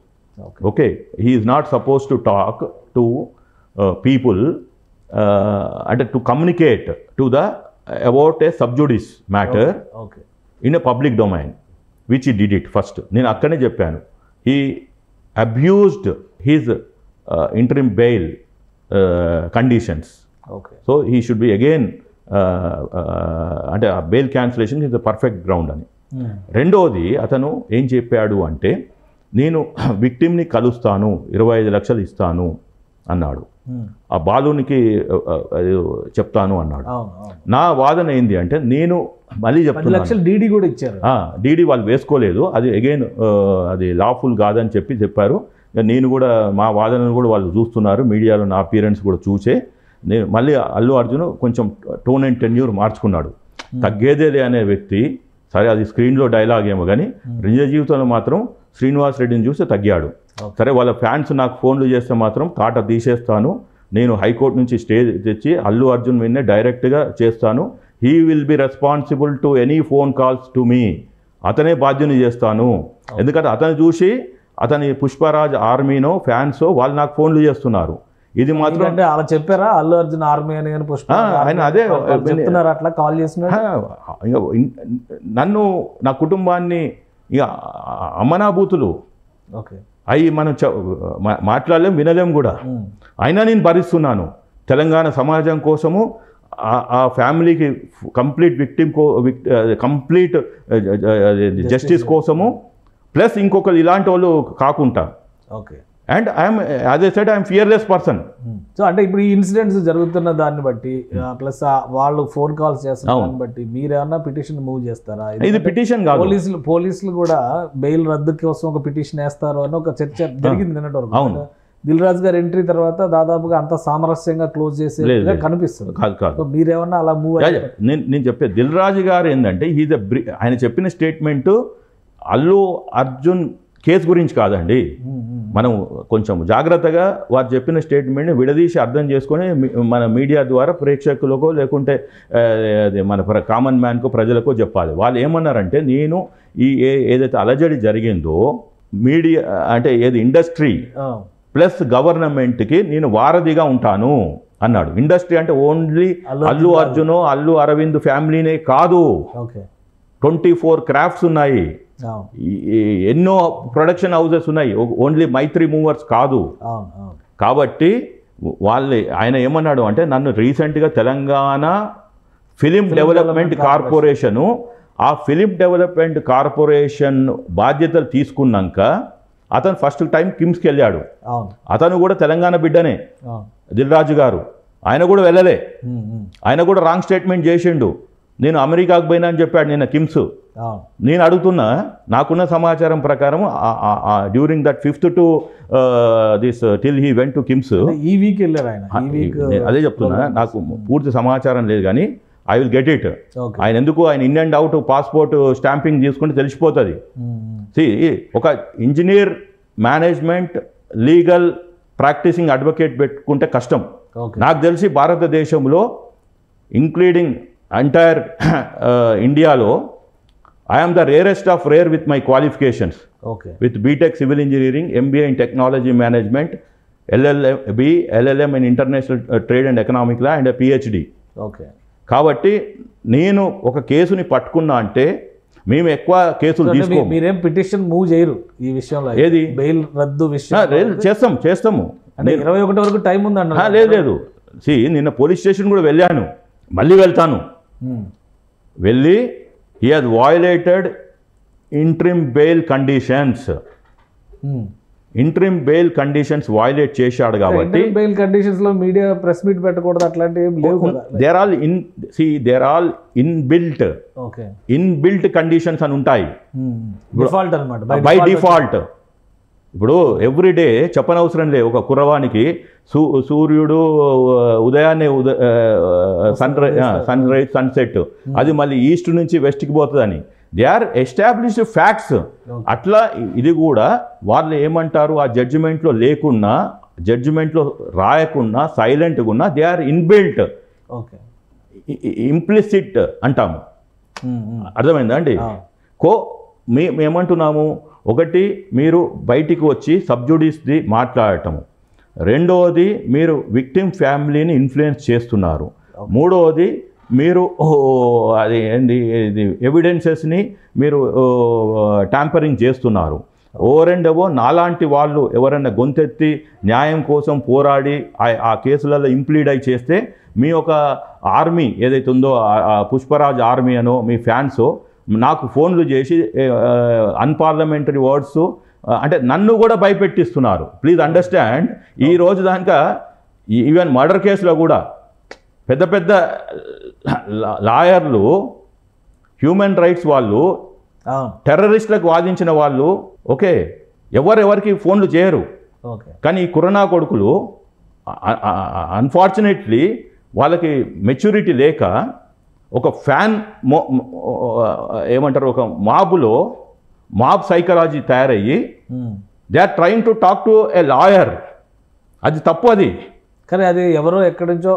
S3: Okay, he is not suppose to talk to people, అంటే to communicate to the about a sub judice matter in a public domain, which he did it first. నేను అక్కడనే చెప్పాను, he abused his interim bail conditions. So he should be again అంటే ఆ bail cancellation is the perfect ground అని. రెండోది అతను ఏం చెప్పాడు అంటే, నేను విక్టిమ్ని కలుస్తాను, 25 లక్షలు ఇస్తాను అన్నాడు. ఆ బాలునికి చెప్తాను అన్నాడు. నా వాదన ఏంది అంటే, నేను మళ్ళీ చెప్తాను,
S2: డీడీ కూడా ఇచ్చారు.
S3: డీడీ వాళ్ళు వేసుకోలేదు, అది అగైన్ అది లాఫుల్ కాదని చెప్పారు. నేను కూడా మా వాదనను కూడా వాళ్ళు చూస్తున్నారు, మీడియాలో నా అపియరెన్స్ కూడా చూసే నేను మళ్ళీ అల్లు అర్జున్ కొంచెం టోన్ అండ్ టెన్యూర్ మార్చుకున్నాడు. తగ్గేదేలే అనే వ్యక్తి, సరే అది స్క్రీన్లో డైలాగ్ ఏమో కానీ నిజ జీవితంలో మాత్రం శ్రీనివాస్ రెడ్డిని చూస్తే తగ్గాడు. సరే వాళ్ళ ఫ్యాన్స్ నాకు ఫోన్లు చేస్తే మాత్రం తాట తీసేస్తాను, నేను హైకోర్టు నుంచి స్టే తెచ్చి అల్లు అర్జున్ మీదనే డైరెక్ట్గా చేస్తాను, he will be responsible to any phone calls to me, అతనే బాధ్యుని చేస్తాను. ఎందుకంటే అతను చూసి అతని పుష్పరాజ్ ఆర్మీనో ఫ్యాన్సో వాళ్ళు నాకు ఫోన్లు చేస్తున్నారు. ఇది మాత్రం
S2: అంటే అలా చెప్పారా అల్లు అర్జున్ ఆర్మీ అని కానీ పుష్ప
S3: ఆయన అదే
S2: చెప్తున్నారు అట్లా కాల్ చేస్తున్నారు.
S3: నన్ను నా కుటుంబాన్ని ఇక అమ్మనాభూతులు
S2: ఓకే
S3: అవి మనం మాట్లాడలేం వినలేం కూడా. అయినా నేను భరిస్తున్నాను తెలంగాణ సమాజం కోసము, ఆ ఫ్యామిలీకి కంప్లీట్ కంప్లీట్ జస్టిస్ కోసము, ప్లస్ ఇంకొకరు ఇలాంటి వాళ్ళు కాకుండా.
S2: Okay.
S3: And I'm as I said I'm fearless person.
S2: So అంటే ఇప్పుడు ఈ ఇన్సిడెంట్స్ జరుగుతున్న దాన్ని బట్టి ప్లస్ వాళ్ళు ఫోన్ కాల్స్ చేస్తున్న దాన్ని బట్టి మీరు ఏమన్నా పిటిషన్ మూవ్ చేస్తారా?
S3: ఇది పిటిషన్ కాదు,
S2: పోలీసులు కూడా బెయిల్ రద్దు కోసం ఒక పిటిషన్ వేస్తారు అని ఒక చర్చ జరిగింది నిన్నటి వరకు. అవును, దిల్ రాజు గారి ఎంట్రీ తర్వాత దాదాపుగా అంత సామరస్యంగా క్లోజ్ చేసేట్టుగా కనిపిస్తుంది.
S3: కాదు,
S2: మీరేమన్నా అలా మూవ్
S3: నేను చెప్పే దిల్ రాజు గారు ఏంటంటే ఆయన చెప్పిన స్టేట్మెంట్ అల్లు అర్జున్ కేసు గురించి కాదండి. మనం కొంచెం జాగ్రత్తగా వారు చెప్పిన స్టేట్మెంట్ని విడదీసి అర్థం చేసుకొని మన మీడియా ద్వారా ప్రేక్షకులకో లేకుంటే మన కామన్ మ్యాన్కో ప్రజలకో చెప్పాలి. వాళ్ళు ఏమన్నారంటే నేను ఏదైతే అలజడి జరిగిందో మీడియా అంటే ఏది ఇండస్ట్రీ ప్లస్ గవర్నమెంట్కి నేను వారధిగా ఉంటాను అన్నాడు. ఇండస్ట్రీ అంటే ఓన్లీ అల్లు అర్జున్ అల్లు అరవింద్ ఫ్యామిలీనే కాదు, 24 క్రాఫ్ట్స్ ఉన్నాయి, ఎన్నో ప్రొడక్షన్ హౌసెస్ ఉన్నాయి, ఓన్లీ మైత్రి మూవర్స్ కాదు. కాబట్టి ఆయన ఏమన్నాడు అంటే నన్ను రీసెంట్గా తెలంగాణ ఫిలిం డెవలప్మెంట్ కార్పొరేషను ఆ ఫిలిం డెవలప్మెంట్ కార్పొరేషన్ బాధ్యతలు తీసుకున్నాక అతను ఫస్ట్ టైం కిమ్స్కి వెళ్ళాడు. అతను కూడా తెలంగాణ బిడ్డనే దిల్ రాజు గారు. ఆయన కూడా వెళ్ళలే, ఆయన కూడా రాంగ్ స్టేట్మెంట్ చేసిండు. నేను అమెరికాకు పోయినా అని చెప్పాడు నిన్న కిమ్స్. నేను అడుగుతున్నా, నాకున్న సమాచారం ప్రకారం during that 5th to this till he went to KIMS
S2: ఈ వీక్ వెళ్ళారు ఆయన.
S3: అదే చెప్తున్నా, నాకు పూర్తి సమాచారం లేదు కానీ ఐ విల్ గెట్ ఇట్. ఆయన ఎందుకు ఆయన in and out passport stamping తీసుకుంటే తెలిసిపోతుంది. ఒక engineer management legal practicing advocate పెట్టుకుంటే కష్టం. నాకు తెలిసి భారతదేశంలో ఇంక్లూడింగ్ ఎంటైర్ ఇండియాలో I'm the rarest of rare with my qualifications with BTech civil engineering, MBA in technology management, LLM in international trade and economic law and PhD. కాబట్టి నేను ఒక కేసుని పట్టుకున్నా అంటే మేము ఎక్కువ కేసులు తీసుకోము.
S2: మీరేం పిటిషన్ మూవ్ చేయరు ఈ విషయంలో?
S3: ఏది
S2: బెయిల్ రద్దు విషయం
S3: చేస్తాము.
S2: 21 వరకు టైం ఉందన్న.
S3: లేదు నిన్న పోలీస్ స్టేషన్ కూడా వెళ్ళాను, మళ్ళీ వెళ్తాను. వెళ్ళి he has violated interim bail conditions. Interim bail conditions violate చేశాడు కాబట్టి
S2: బెయిల్ కండిషన్స్ లో మీడియా ప్రెస్ మీట్ పెట్టకూడదు అట్లాంటివి ఏం లేవు కదా.
S3: దేర్ ఆల్ ఇన్బిల్ట్ కండిషన్స్ అని ఉంటాయి.
S2: డిఫాల్ట్ అన్నమాట,
S3: బై డిఫాల్ట్. ఇప్పుడు ఎవ్రీడే చెప్పనవసరం లేదు. ఒక కుర్రవానికి సూర్యుడు ఉదయాన్నే సన్ రైజ్ సన్సెట్ అది మళ్ళీ ఈస్ట్ నుంచి వెస్ట్కి పోతుందని దే ఆర్ ఎస్టాబ్లిష్డ్ ఫ్యాక్ట్స్. అట్లా ఇది కూడా వాళ్ళు ఏమంటారు, ఆ జడ్జిమెంట్లో లేకున్నా జడ్జిమెంట్లో రాయకున్నా సైలెంట్గా ఉన్నా దే ఆర్ ఇన్బిల్ట్, ఇంప్లిసిట్ అంటాము. అర్థమైందా అండి? మేమేమంటున్నాము, ఒకటి మీరు బయటికి వచ్చి సబ్జుడిస్ది మాట్లాడటము, రెండవది మీరు విక్టిమ్ ఫ్యామిలీని ఇన్ఫ్లుయెన్స్ చేస్తున్నారు, మూడవది మీరు అది ఏంది ఎవిడెన్సెస్ని మీరు ట్యాంపరింగ్ చేస్తున్నారు. ఓరెండవో నాలాంటి వాళ్ళు ఎవరైనా గొంతెత్తి న్యాయం కోసం పోరాడి ఆ కేసులలో ఇంప్లీడ్ అయి చేస్తే మీ ఒక ఆర్మీ ఏదైతే ఉందో పుష్పరాజ్ ఆర్మీ అనో మీ ఫ్యాన్సో నాకు ఫోన్లు చేసి అన్పార్లమెంటరీ వర్డ్స్ అంటే నన్ను కూడా భయపెట్టిస్తున్నారు. Please understand. ఈరోజు దానిక ఈవెన్ మర్డర్ కేసులో కూడా పెద్ద పెద్ద లాయర్లు, హ్యూమన్ రైట్స్ వాళ్ళు, టెర్రరిస్టులకు వాదించిన వాళ్ళు ఓకే ఎవరెవరికి ఫోన్లు చేయరు. కానీ ఈ కరోనా కొడుకులు అన్ఫార్చునేట్లీ వాళ్ళకి మెచ్యూరిటీ లేక ఒక ఫ్యాన్ ఏమంటారు ఒక మాబ్ సైకాలజీ తయారయ్యి they are trying to talk to a lawyer. అది తప్పు. అది
S2: కానీ అది ఎవరో ఎక్కడి నుంచో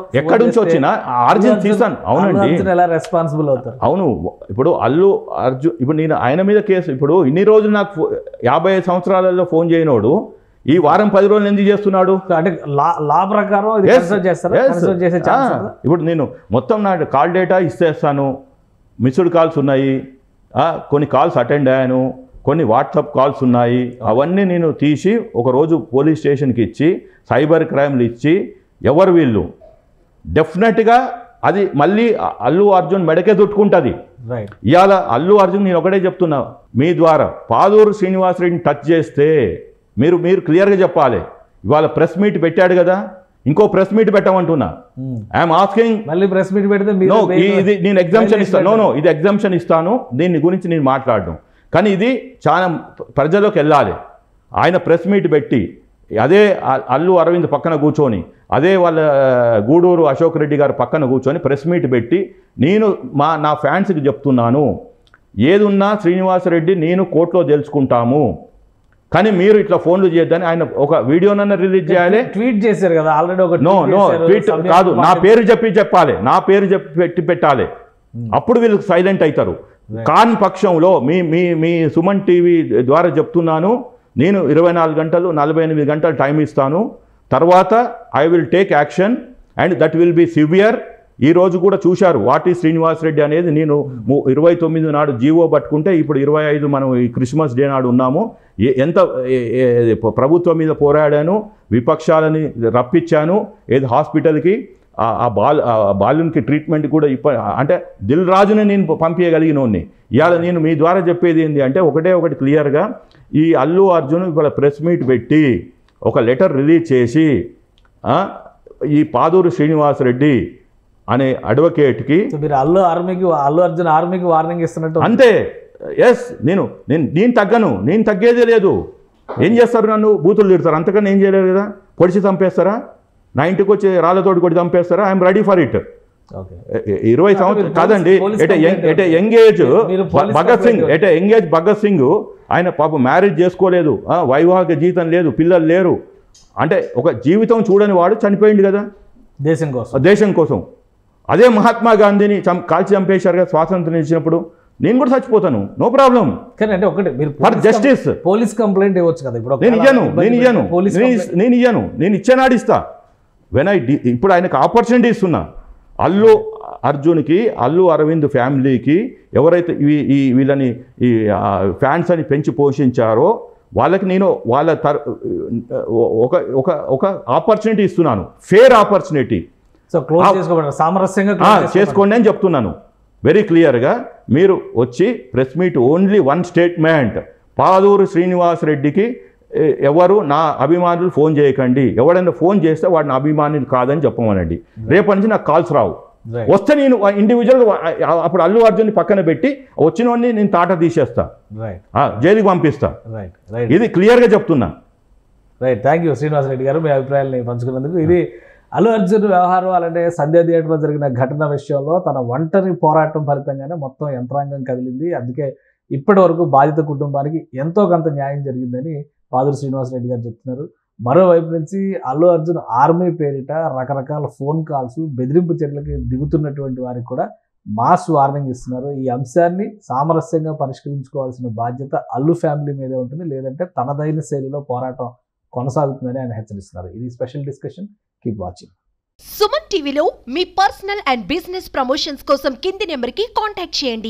S3: వచ్చిన ఆర్జన్ తీసాను. అవునండి,
S2: ఎలా రెస్పాన్సిబుల్ అవుతారు?
S3: అవును. ఇప్పుడు అల్లు అర్జున్ ఇప్పుడు నేను ఆయన మీద కేసు ఇప్పుడు ఇన్ని రోజులు నాకు 55 సంవత్సరాలలో ఫోన్ చేయనోడు ఈ వారం 10 రోజులు ఎందుకు చేస్తున్నాడు?
S1: అంటే లా ప్రకారం ఇది కన్సిడర్ చేస్తారా? కన్సిడర్ చేసే ఛాన్స్ ఉందా?
S3: ఇప్పుడు నేను మొత్తం నా కాల్ డేటా ఇచ్చేస్తాను, మిస్డ్ కాల్స్ ఉన్నాయి, కొన్ని కాల్స్ అటెండ్ అయ్యాను, కొన్ని వాట్సాప్ కాల్స్ ఉన్నాయి, అవన్నీ నేను తీసి ఒకరోజు పోలీస్ స్టేషన్కి ఇచ్చి సైబర్ క్రైమ్లు ఇచ్చి ఎవరు వీళ్ళు డెఫినెట్గా అది మళ్ళీ అల్లు అర్జున్ మెడకే చుట్టుకుంటుంది. ఇవాళ అల్లు అర్జున్ నేను ఒకటే చెప్తున్నా మీ ద్వారా, పాదూరు శ్రీనివాసరెడ్డిని టచ్ చేస్తే మీరు క్లియర్గా చెప్పాలి. ఇవాళ ప్రెస్ మీట్ పెట్టాడు కదా, ఇంకో ప్రెస్ మీట్ పెట్టమంటున్నా. ఐఎమ్ ఆస్కింగ్,
S1: మళ్ళీ ప్రెస్ మీట్ పెడితే
S3: ఇది నేను ఎగ్జామ్షన్ ఇస్తాను. నో ఇది ఎగ్జామ్షన్ ఇస్తాను, దీని గురించి నేను మాట్లాడడం. కానీ ఇది చాలా ప్రజల్లోకి వెళ్ళాలి. ఆయన ప్రెస్ మీట్ పెట్టి అదే అల్లు అరవింద్ పక్కన కూర్చొని, అదే వాళ్ళ గూడూరు అశోక్ రెడ్డి గారు పక్కన కూర్చొని ప్రెస్ మీట్ పెట్టి నేను నా ఫ్యాన్స్కి చెప్తున్నాను, ఏదున్నా శ్రీనివాసరెడ్డి నేను కోర్టులో తెలుసుకుంటాము, కానీ మీరు ఇట్లా ఫోన్లు చేయొద్దని ఆయన ఒక వీడియోనన్నా రిలీజ్ చేయాలి.
S1: ట్వీట్ చేశారు కదా ఆల్రెడీ ఒక.
S3: నో ట్వీట్ కాదు, నా పేరు చెప్పాలి, నా పేరు చెప్పి పెట్టాలి, అప్పుడు వీళ్ళు సైలెంట్ అవుతారు. కాని పక్షంలో మీ సుమన్ టీవీ ద్వారా చెప్తున్నాను, నేను 24 గంటలు 48 గంటలు టైం ఇస్తాను, తర్వాత I will take action and that will be severe. ఈ రోజు కూడా చూశారు వాటి శ్రీనివాసరెడ్డి అనేది. నేను 29 నాడు జీవో పట్టుకుంటే ఇప్పుడు 25 మనం ఈ క్రిస్మస్ డే నాడు ఉన్నాము. ఎంత ప్రభుత్వం మీద పోరాడాను, విపక్షాలని రప్పించాను, ఏది హాస్పిటల్కి ఆ బాలునికి ట్రీట్మెంట్ కూడా అంటే దిల్ రాజుని నేను పంపించగలిగినోడిని. ఇవాళ నేను మీ ద్వారా చెప్పేది ఏంటి అంటే ఒకటి క్లియర్గా, ఈ అల్లు అర్జున్ ఇవాళ ప్రెస్ మీట్ పెట్టి ఒక లెటర్ రిలీజ్ చేసి ఈ పాదూరు శ్రీనివాసరెడ్డి అనే అడ్వకేట్కి
S1: మీరు అల్లు అర్జున్ ఆర్మీకి వార్నింగ్ ఇస్తున్నట్టు
S3: అంతే. ఎస్, నేను తగ్గను, నేను తగ్గేదే లేదు. ఏం చేస్తారు? నన్ను బూతులు తిడతారు, అంతకన్నా ఏం చేయలేరు కదా. పొడిచి చంపేస్తారా? నా ఇంటికి వచ్చి రాళ్ళతోటి కొట్టి చంపేస్తారా? I'm ready for it. 20 సంవత్సరాలు కాదండి, at young age Bhagat Singh ఆయన పాపం మ్యారేజ్ చేసుకోలేదు, వైవాహిక జీవితం లేదు, పిల్లలు లేరు, అంటే ఒక జీవితం చూడని వాడు చనిపోయింది కదా దేశం కోసం. అదే మహాత్మా గాంధీని కాల్చి చంపేశారు కదా స్వాతంత్రం ఇచ్చినప్పుడు. నేను కూడా చచ్చిపోతాను, నో ప్రాబ్లం.
S1: కానీ అంటే ఒకటి మీరు
S3: ఫర్ జస్టిస్
S1: పోలీస్ కంప్లైంట్ ఇవ్వచ్చు కదా. ఇప్పుడు
S3: నేను ఇయ్యను, నేను ఇచ్చేనాడు ఇస్తా. ఇప్పుడు ఆయనకు ఆపర్చునిటీ ఇస్తున్నా. అల్లు అర్జున్కి, అల్లు అరవింద్ ఫ్యామిలీకి ఎవరైతే వీళ్ళని ఈ ఫ్యాన్స్ అని పెంచి పోషించారో వాళ్ళకి నేను ఒక ఆపర్చునిటీ ఇస్తున్నాను, ఫేర్ ఆపర్చునిటీ.
S1: సో క్లోజ్ చేసుకోండి, సామరస్యంగా
S3: చేసుకోండి అని చెప్తున్నాను వెరీ క్లియర్గా. మీరు వచ్చి press meet only one statement, Paduru శ్రీనివాసరెడ్డికి ఎవరు నా అభిమానులు ఫోన్ చేయకండి, ఎవడైనా ఫోన్ చేస్తే వాడిని అభిమానులు కాదని చెప్పమనండి. రేపటి నుంచి నాకు కాల్స్ రావు. వస్తే నేను ఇండివిజువల్గా అప్పుడు అల్లు అర్జున్ని పక్కన పెట్టి వచ్చినవన్నీ నేను తాట తీసేస్తా, జైలుకి పంపిస్తా. ఇది క్లియర్గా చెప్తున్నా.
S1: రైట్, థ్యాంక్ యూ శ్రీనివాసరెడ్డి గారు మీ అభిప్రాయాన్ని పంచుకున్నందుకు. ఇది అల్లు అర్జున్ వ్యవహారం అలాంటి సంధ్యా థియేటర్లో జరిగిన ఘటన విషయంలో తన ఒంటరి పోరాటం ఫలితంగానే మొత్తం యంత్రాంగం కదిలింది. అందుకే ఇప్పటి వరకు బాధిత కుటుంబానికి ఎంతో కొంత న్యాయం జరిగిందని పాదూరు శ్రీనివాసరెడ్డి గారు చెప్తున్నారు. మరోవైపు నుంచి అల్లు అర్జున్ ఆర్మీ పేరిట రకరకాల ఫోన్ కాల్స్, బెదిరింపు చర్యలకి దిగుతున్నటువంటి వారికి కూడా మాస్ వార్నింగ్ ఇస్తున్నారు. ఈ అంశాన్ని సామరస్యంగా పరిష్కరించుకోవాల్సిన బాధ్యత అల్లు ఫ్యామిలీ మీదే ఉంటుంది, లేదంటే తనదైన శైలిలో పోరాటం కొనసాగుతుందని ఆయన హెచ్చరిస్తున్నారు. ఇది special discussion. Keep watching.
S4: Suman టీవీలో మీ పర్సనల్ అండ్ బిజినెస్ ప్రమోషన్స్ కోసం కింది నెంబర్కి కాంటాక్ట్ చేయండి.